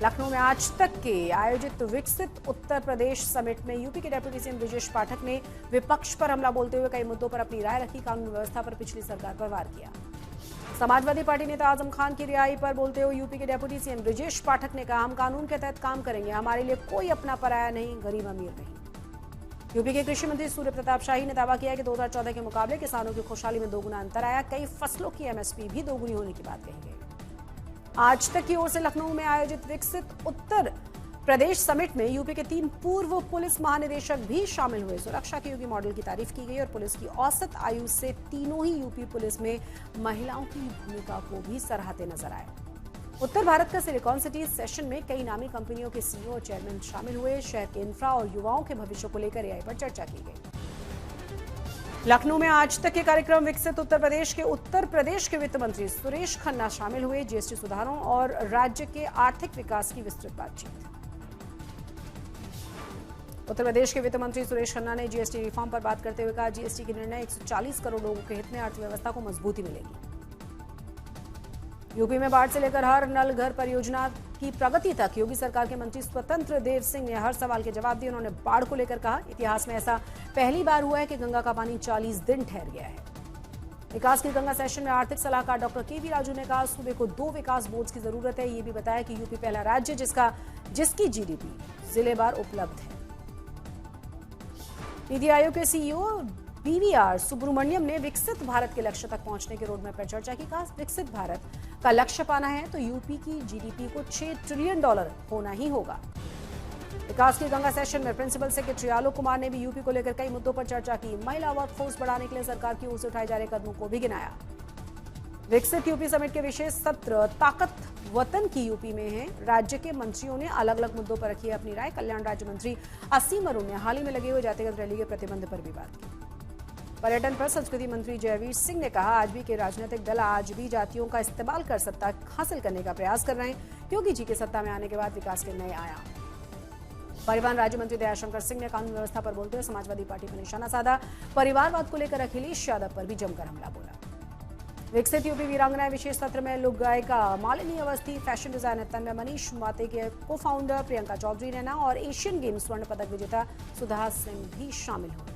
लखनऊ में आज तक के आयोजित विकसित उत्तर प्रदेश समिट में यूपी के डेप्यूटी सीएम ब्रजेश पाठक ने विपक्ष पर हमला बोलते हुए कई मुद्दों पर अपनी राय रखी। कानून व्यवस्था पर पिछली सरकार पर वार किया। समाजवादी पार्टी नेता आजम खान की रिहाई पर बोलते हुए यूपी के डेप्यूटी सीएम ब्रजेश पाठक ने कहा, हम कानून के तहत काम करेंगे, हमारे लिए कोई अपना पराया नहीं, गरीब अमीर नहीं। यूपी के कृषि मंत्री सूर्य प्रताप शाही ने दावा किया कि 2014 के मुकाबले किसानों की खुशहाली में दोगुना अंतर आया। कई फसलों की एमएसपी भी दोगुनी होने की बात कही गई। आज तक की ओर से लखनऊ में आयोजित विकसित उत्तर प्रदेश समिट में यूपी के 3 पूर्व पुलिस महानिदेशक भी शामिल हुए। सुरक्षा के यूपी मॉडल की तारीफ की गई और पुलिस की औसत आयु से तीनों ही यूपी पुलिस में महिलाओं की भूमिका को भी सराहते नजर आए। उत्तर भारत का सिलिकॉन सिटी सेशन में कई नामी कंपनियों के सीईओ और चेयरमैन शामिल हुए। शहर के इंफ्रा और युवाओं के भविष्य को लेकर एआई पर चर्चा की गई। लखनऊ में आज तक के कार्यक्रम विकसित उत्तर प्रदेश के वित्त मंत्री सुरेश खन्ना शामिल हुए। जीएसटी सुधारों और राज्य के आर्थिक विकास की विस्तृत बातचीत। उत्तर प्रदेश के वित्त मंत्री सुरेश खन्ना ने जीएसटी रिफॉर्म पर बात करते हुए कहा, जीएसटी के निर्णय 140 करोड़ लोगों के हित में अर्थव्यवस्था को मजबूती मिलेगी। यूपी में बाढ़ से लेकर हर नल घर परियोजना की प्रगति तक योगी सरकार के मंत्री स्वतंत्र देव सिंह ने हर सवाल के जवाब दिए। उन्होंने बाढ़ को लेकर कहा, इतिहास में ऐसा पहली बार हुआ है कि गंगा का पानी 40 दिन ठहर गया है। विकास की गंगा सेशन में आर्थिक सलाहकार डॉक्टर केवी राजू ने कहा, सूबे को 2 विकास बोर्ड की जरूरत है। ये भी बताया कि यूपी पहला राज्य जिसकी जीडीपी जिलेवार उपलब्ध है। नीति आयोग के सीईओ बीवीआर सुब्रमण्यम ने विकसित भारत के लक्ष्य तक पहुंचने के रोडमैप पर चर्चा की। कहा, विकसित भारत का लक्ष्य पाना है तो यूपी की जीडीपी को $6 ट्रिलियन होना ही होगा। विकास की गंगा सेशन में प्रिंसिपल सेक्रेटरी आलोक कुमार ने भी यूपी को लेकर कई मुद्दों पर चर्चा की। महिला वर्कफोर्स बढ़ाने के लिए सरकार की ओर से उठाए जा रहे कदमों को भी गिनाया। विकसित यूपी समिट के विशेष सत्र ताकत वतन की यूपी में है। राज्य के मंत्रियों ने अलग अलग मुद्दों पर रखी है अपनी राय। कल्याण राज्य मंत्री असीम अरुण ने हाल ही में लगे हुए जातिगत रैली के प्रतिबंध पर भी बात की। पर्यटन पर संस्कृति मंत्री जयवीर सिंह ने कहा, आज भी के राजनीतिक दल आज भी जातियों का इस्तेमाल कर सत्ता हासिल करने का प्रयास कर रहे हैं। योगी जी के सत्ता में आने के बाद विकास के नए आयाम। परिवहन राज्य मंत्री दयाशंकर सिंह ने कानून व्यवस्था पर बोलते हुए समाजवादी पार्टी पर निशाना साधा। परिवारवाद को लेकर अखिलेश यादव पर भी जमकर हमला बोला। विकसित यूपी वीरांगनाएं विशेष सत्र में लोक गायिका मालिनी अवस्थी, फैशन डिजाइनर तन्मय मनीष, माते के को फाउंडर प्रियंका चौधरी नैना और एशियन गेम्स स्वर्ण पदक विजेता सुधा सिंह भी शामिल हुए।